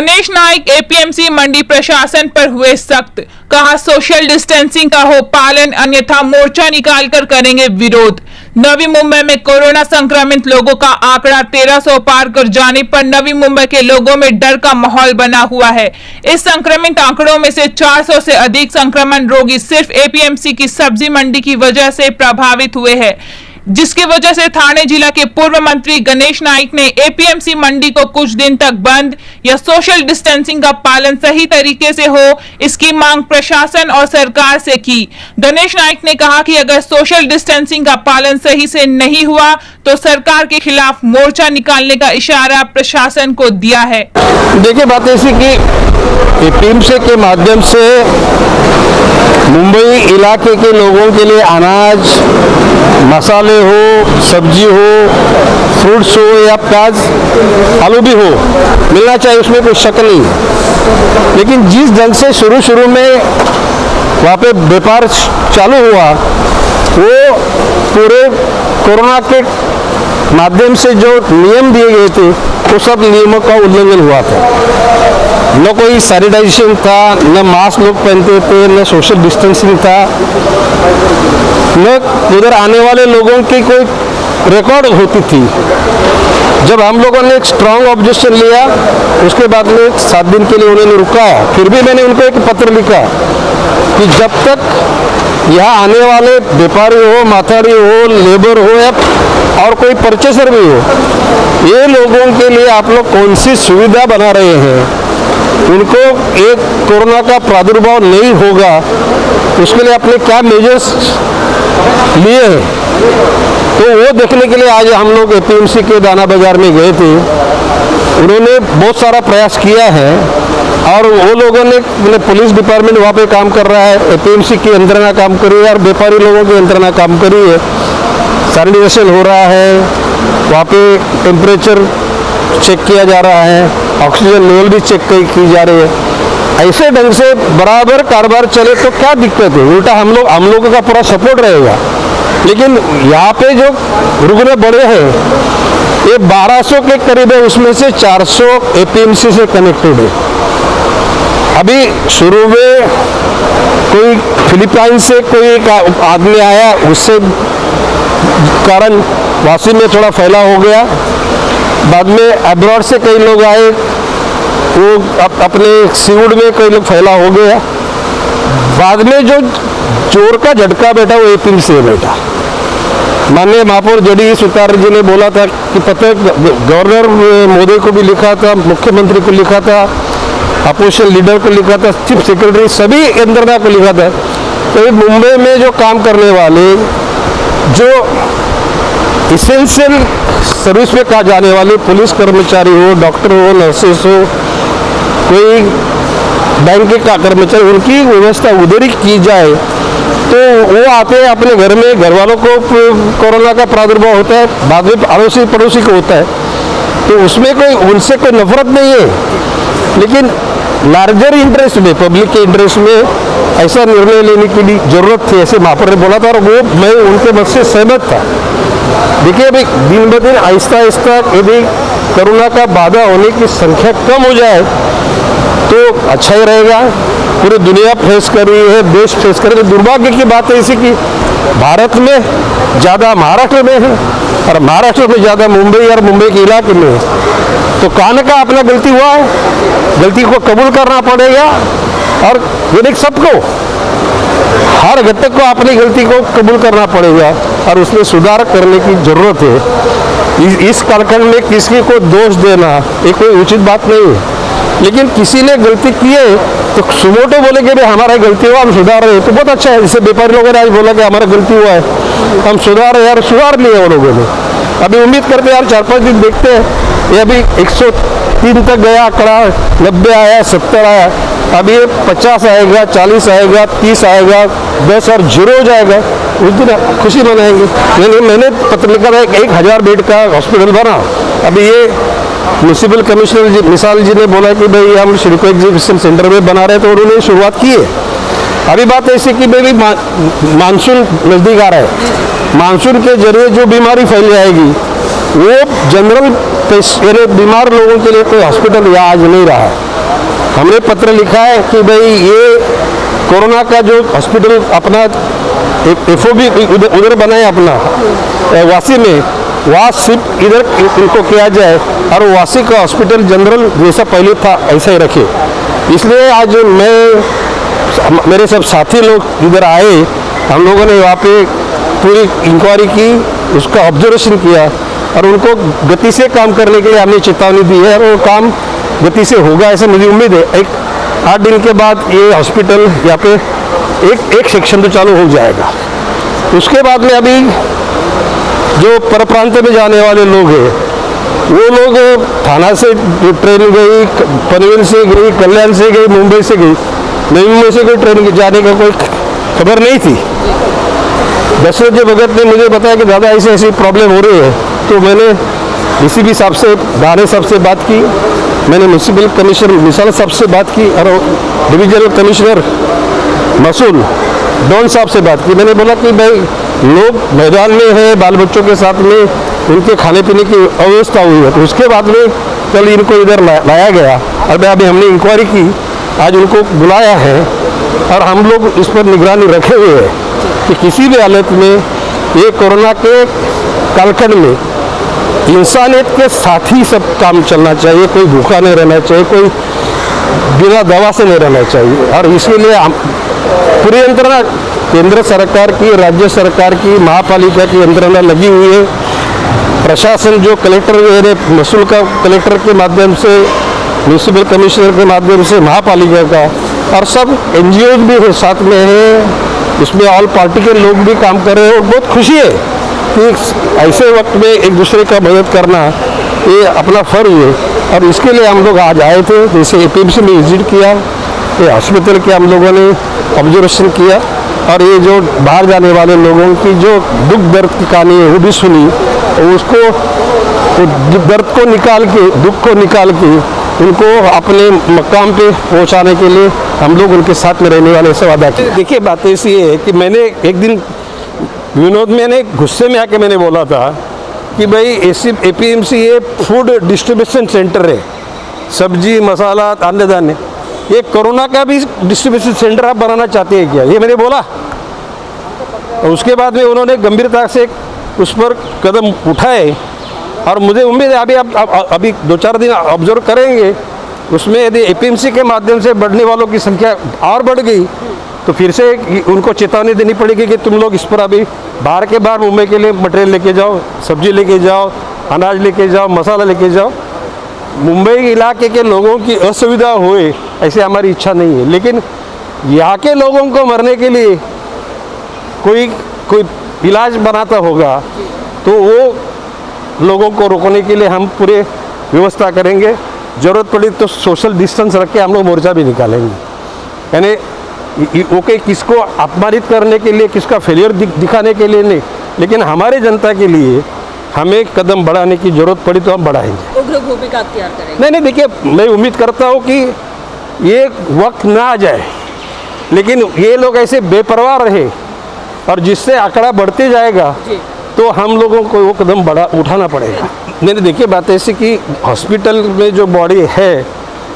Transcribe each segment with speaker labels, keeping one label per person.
Speaker 1: Ganesh Naik APMC मंडी प्रशासन पर हुए सख्त, कहा सोशल डिस्टेंसिंग का हो पालन अन्यथा मोर्चा निकालकर करेंगे विरोध। नवी मुंबई में कोरोना संक्रमित लोगों का आंकड़ा 1300 पार कर जाने पर नवी मुंबई के लोगों में डर का माहौल बना हुआ है। इस संक्रमित आंकड़ों में से 400 से अधिक संक्रमण रोगी सिर्फ एपीएमसी की सब्जी मंडी की वजह से प्रभावित हुए हैं, जिसकी वजह से ठाणे जिला के पूर्व मंत्री गणेश नाइक ने एपीएमसी मंडी को कुछ दिन तक बंद या सोशल डिस्टेंसिंग का पालन सही तरीके से हो, इसकी मांग प्रशासन और सरकार से की। गणेश नाइक ने कहा कि अगर सोशल डिस्टेंसिंग का पालन सही से नहीं हुआ तो सरकार के खिलाफ मोर्चा निकालने का इशारा प्रशासन को दिया है।
Speaker 2: देखिए, बात ऐसी कि एपीएमसी के माध्यम से मुंबई इलाके के लोगों के लिए अनाज, मसाले हो, सब्जी हो, फ्रूट्स हो या प्याज, आलू भी हो, मिलना चाहिए, उसमें कोई शक नहीं। लेकिन जिस ढंग से शुरू में वहाँ पे व्यापार चालू हुआ, वो पूरे कोरोना के माध्यम से जो नियम दिए गए थे वो सब नियमों का उल्लंघन हुआ था। न कोई सैनिटाइजेशन था, न मास्क लोग पहनते थे, न सोशल डिस्टेंसिंग था, न उधर आने वाले लोगों की कोई रिकॉर्ड होती थी। जब हम लोगों ने एक स्ट्रांग ऑब्जेक्शन लिया, उसके बाद में 7 दिन के लिए उन्होंने रुकाया। फिर भी मैंने उनको एक पत्र लिखा कि जब तक यहाँ आने वाले व्यापारी हो, माथाड़ी हो, लेबर हो या और कोई परचेसर भी हो, ये लोगों के लिए आप लोग कौन सी सुविधा बना रहे हैं, उनको एक कोरोना का प्रादुर्भाव नहीं होगा, उसके लिए आपने क्या मेजर्स लिए हैं। तो वो देखने के लिए आज हम लोग एपीएमसी के दाना बाजार में गए थे। उन्होंने बहुत सारा प्रयास किया है और वो लोगों ने पुलिस डिपार्टमेंट वहाँ पे काम कर रहा है, एपीएमसी की यंत्रणा काम कर रही है और व्यापारी लोगों की यंत्रणा काम कर रही है। सैनिटाइजेशन हो रहा है, वहाँ पे टेम्परेचर चेक किया जा रहा है, ऑक्सीजन लेवल भी चेक की जा रही है। ऐसे ढंग से बराबर कारोबार चले तो क्या दिक्कत है, उल्टा हम लोगों का पूरा सपोर्ट रहेगा। लेकिन यहाँ पे जो रुग्ण बढ़े हैं ये 1200 के करीब है, उसमें से 400 एपीएमसी से कनेक्टेड है। अभी शुरू में कोई फिलीपाइन से कोई एक आदमी आया, उससे कारण वासी में थोड़ा फैला हो गया। बाद में अब्रॉड से कई लोग आए, वो अपने सीवुड में कई लोग फैला हो गया। बाद में जो चोर का झटका बैठा वो एपीएमसी से बैठा। माननीय महापौर जडी सुतार जी ने बोला था कि पत्र गवर्नर मोदी को भी लिखा था, मुख्यमंत्री को लिखा था, अपोजिशन लीडर को लिखा था, चीफ सेक्रेटरी सभी यंत्रणा को लिखा था। तो मुंबई में जो काम करने वाले, जो इसेंशियल सर्विस में कहा जाने वाले पुलिस कर्मचारी हो, डॉक्टर हो, नर्सेस हो, कोई बैंक के कर्मचारी, उनकी व्यवस्था उधर ही की जाए तो वो आते हैं अपने घर में, घर वालों को कोरोना का प्रादुर्भाव होता है, बाद में अड़ोसी पड़ोसी को होता है, तो उसमें कोई उनसे कोई नफरत नहीं है। लेकिन लार्जर इंटरेस्ट में, पब्लिक के इंटरेस्ट में ऐसा निर्णय लेने की भी जरूरत थी, ऐसे महापौर ने बोला था और वो मैं उनके मत से सहमत था। देखिए, अभी दिन ब दिन आहिस्ता आहिस्ता यदि कोरोना का बाधा होने की संख्या कम हो जाए तो अच्छा ही रहेगा। पूरी दुनिया फेस कर रही है, देश फेस कर रही है। दुर्भाग्य की बात है ऐसी कि भारत में ज़्यादा महाराष्ट्र में है और महाराष्ट्र में ज़्यादा मुंबई और मुंबई के इलाके में है। तो कहाँ का अपना गलती हुआ है, गलती को कबूल करना पड़ेगा और ये सबको, हर घटक को अपनी गलती को कबूल करना पड़ेगा और उसमें सुधार करने की जरूरत है। इस कालखंड में किसी को दोष देना ये कोई उचित बात नहीं है। लेकिन किसी ने गलती की है तो सुमोटो बोले कि भाई हमारा गलती हुआ, हम सुधार रहे हैं, तो बहुत अच्छा है। जैसे व्यापारी लोगों ने आज बोला कि हमारा गलती हुआ है, हम सुधार रहे हैं, सुधार लिए वो लोगों ने। अभी उम्मीद करते हैं यार 4-5 दिन देखते हैं। ये अभी 103 तक गया आंकड़ा, 90 आया, 70 आया, अभी ये 50 आएगा, 40 आएगा, 30 आएगा, 10 और 0 हो जाएगा, उस दिन खुशी मनाएंगे। मैंने पत्र लिखा था 1000 बेड का हॉस्पिटल बना। अभी ये म्यूनिसिपल कमिश्नर जी मिसाल जी ने बोला कि भाई हम शिल्को एग्जीबिशन सेंटर में बना रहे हैं, तो उन्होंने शुरुआत की है। अभी बात ऐसी कि भाई मानसून नज़दीक आ रहा है, मानसून के जरिए जो बीमारी फैल जाएगी वो जनरल बीमार लोगों के लिए कोई हॉस्पिटल यहाँ आज नहीं रहा है। हमने पत्र लिखा है कि भाई ये कोरोना का जो हॉस्पिटल अपना एक एफओबी उधर बनाए अपना वासी में, वहाँ शिफ्ट इधर इनको किया जाए और वासी का हॉस्पिटल जनरल जैसा पहले था ऐसा ही रखे। इसलिए आज मेरे सब साथी लोग इधर आए, हम लोगों ने वहाँ पे पूरी इंक्वायरी की, उसका ऑब्जर्वेशन किया और उनको गति से काम करने के लिए हमने चेतावनी दी है और वो काम गति से होगा ऐसे मुझे उम्मीद है। एक 8 दिन के बाद ये हॉस्पिटल यहाँ पे एक सेक्शन तो चालू हो जाएगा। उसके बाद में अभी जो पर प्रांत में जाने वाले लोग हैं, वो लोग थाना से ट्रेन गई, पनवेल से गई, कल्याण से गई, मुंबई से गई। नई मुंबई से कोई ट्रेन जाने का कोई खबर नहीं थी। दशरथ जी भगत ने मुझे बताया कि दादा ऐसी ऐसी प्रॉब्लम हो रही है, तो मैंने डीसीपी साहब से, दाने साहब से बात की, मैंने म्यूनसिपल कमिश्नर मिसाल साहब से बात की और डिविजनल कमिश्नर मसूल डॉन साहब से बात की। मैंने बोला कि भाई लोग मैदान में हैं, बाल बच्चों के साथ में उनके खाने पीने की अव्यवस्था हुई है, तो उसके बाद में कल इनको इधर लाया गया और अभी हमने इंक्वायरी की, आज उनको बुलाया है और हम लोग इस पर निगरानी रखे हुए हैं कि किसी भी हालत में ये कोरोना के कालखंड में इंसानियत के साथ ही सब काम चलना चाहिए। कोई भूखा नहीं रहना चाहिए, कोई बिना दवा से नहीं रहना चाहिए। और इसके लिए हम पूरी यंत्रणा केंद्र सरकार की, राज्य सरकार की, महापालिका की यंत्रणा लगी हुई है। प्रशासन जो कलेक्टर मसूल का कलेक्टर के माध्यम से, म्यूनसिपल कमिश्नर के माध्यम से, महापालिका का, और सब NGOs भी है साथ में है। इसमें ऑल पार्टी के लोग भी काम कर रहे हैं और बहुत खुशी है कि ऐसे वक्त में एक दूसरे का मदद करना ये अपना फर्ज है। और इसके लिए हम लोग आज आए थे। जैसे APMC में विजिट किया, ये हॉस्पिटल के हम लोगों ने ऑब्जर्वेशन किया और ये जो बाहर जाने वाले लोगों की जो दुख दर्द की कहानी है वो भी सुनी, और उसको दर्द को निकाल के, दुख को निकाल के उनको अपने मकाम पे पहुंचाने के लिए हम लोग उनके साथ में रहने वाले से वादा किया। देखिए बात ऐसी है कि मैंने एक दिन विनोद में गुस्से में आके मैंने बोला था कि भाई APMC ये फूड डिस्ट्रीब्यूशन सेंटर है, सब्जी मसाला अन्य दाने, ये कोरोना का भी डिस्ट्रीब्यूशन सेंटर आप बनाना चाहते हैं क्या, ये मैंने बोला। और उसके बाद में उन्होंने गंभीरता से उस पर कदम उठाए और मुझे उम्मीद है अभी 2-4 दिन ऑब्जर्व करेंगे, उसमें यदि APMC के माध्यम से बढ़ने वालों की संख्या और बढ़ गई तो फिर से उनको चेतावनी देनी पड़ेगी कि तुम लोग इस पर अभी बाहर के बाहर मुंबई के लिए मटेरियल लेके जाओ, सब्जी लेके जाओ, अनाज लेके जाओ, मसाला लेके जाओ। मुंबई इलाके के लोगों की असुविधा होए ऐसे हमारी इच्छा नहीं है, लेकिन यहाँ के लोगों को मरने के लिए कोई इलाज बनाता होगा तो वो लोगों को रोकने के लिए हम पूरे व्यवस्था करेंगे। ज़रूरत पड़ी तो सोशल डिस्टेंस रख के हम लोग मोर्चा भी निकालेंगे। यानी ओके, किसको अपमानित करने के लिए, किसका फेलियर दिखाने के लिए नहीं, लेकिन हमारे जनता के लिए हमें कदम बढ़ाने की ज़रूरत पड़ी तो हम बढ़ाएंगे,
Speaker 3: उग्र भूमिका अख्तियार करेंगे।
Speaker 2: नहीं देखिए, मैं उम्मीद करता हूँ कि ये वक्त ना आ जाए, लेकिन ये लोग ऐसे बेपरवाह रहे और जिससे आंकड़ा बढ़ते जाएगा तो हम लोगों को वो कदम उठाना पड़ेगा। नहीं देखिए, बात ऐसी कि हॉस्पिटल में जो बॉडी है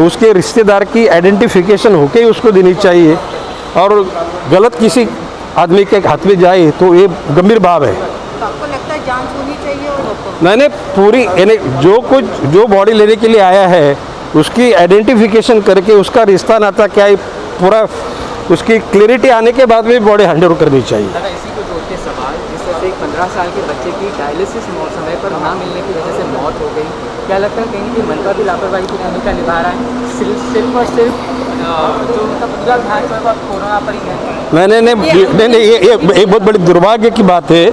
Speaker 2: उसके रिश्तेदार की आइडेंटिफिकेशन होके ही उसको देनी चाहिए, और गलत किसी आदमी के हाथ में जाए तो ये गंभीर भाव है।
Speaker 3: तो आपको लगता है जांच होनी चाहिए? और
Speaker 2: मैंने पूरी यानी जो बॉडी लेने के लिए आया है उसकी आइडेंटिफिकेशन करके उसका रिश्ता नाता क्या है पूरा उसकी क्लियरिटी आने के बाद में बॉडी हैंड ओवर करनी चाहिए।
Speaker 4: दादा, इसी को जोड़ के सवाल, जिस तरह से एक 15 साल के बच्चे की डायलिसिस समय पर ना मिलने की वजह से मौत हो गई, क्या लगता है कहीं भी मनपा भी लापरवाही की भूमिका निभा रहा है? सिर्फ और सिर्फ जो उनका पूरा ध्यान जो है कोरोना पर ही है।
Speaker 2: नहीं, ये एक बहुत बड़ी दुर्भाग्य की बात है।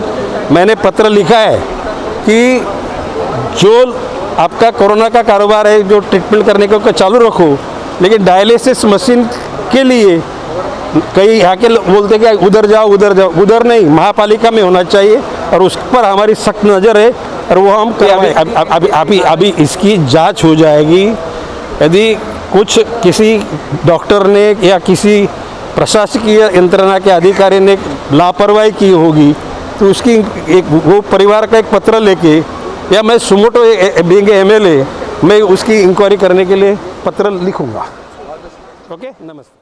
Speaker 2: मैंने पत्र लिखा है कि जो आपका कोरोना का कारोबार है, जो ट्रीटमेंट करने का चालू रखो, लेकिन डायलिसिस मशीन के लिए कई यहाँ के बोलते कि उधर जाओ, उधर नहीं, महापालिका में होना चाहिए और उस पर हमारी सख्त नज़र है और वो हम अभी इसकी जांच हो जाएगी। यदि कुछ किसी डॉक्टर ने या किसी प्रशासकीय यंत्रणा के अधिकारी ने लापरवाही की होगी तो उसकी वो परिवार का एक पत्र लेके, या मैं सुमोटो बीइंग MLA मैं उसकी इंक्वायरी करने के लिए पत्र लिखूँगा। ओके, नमस्ते।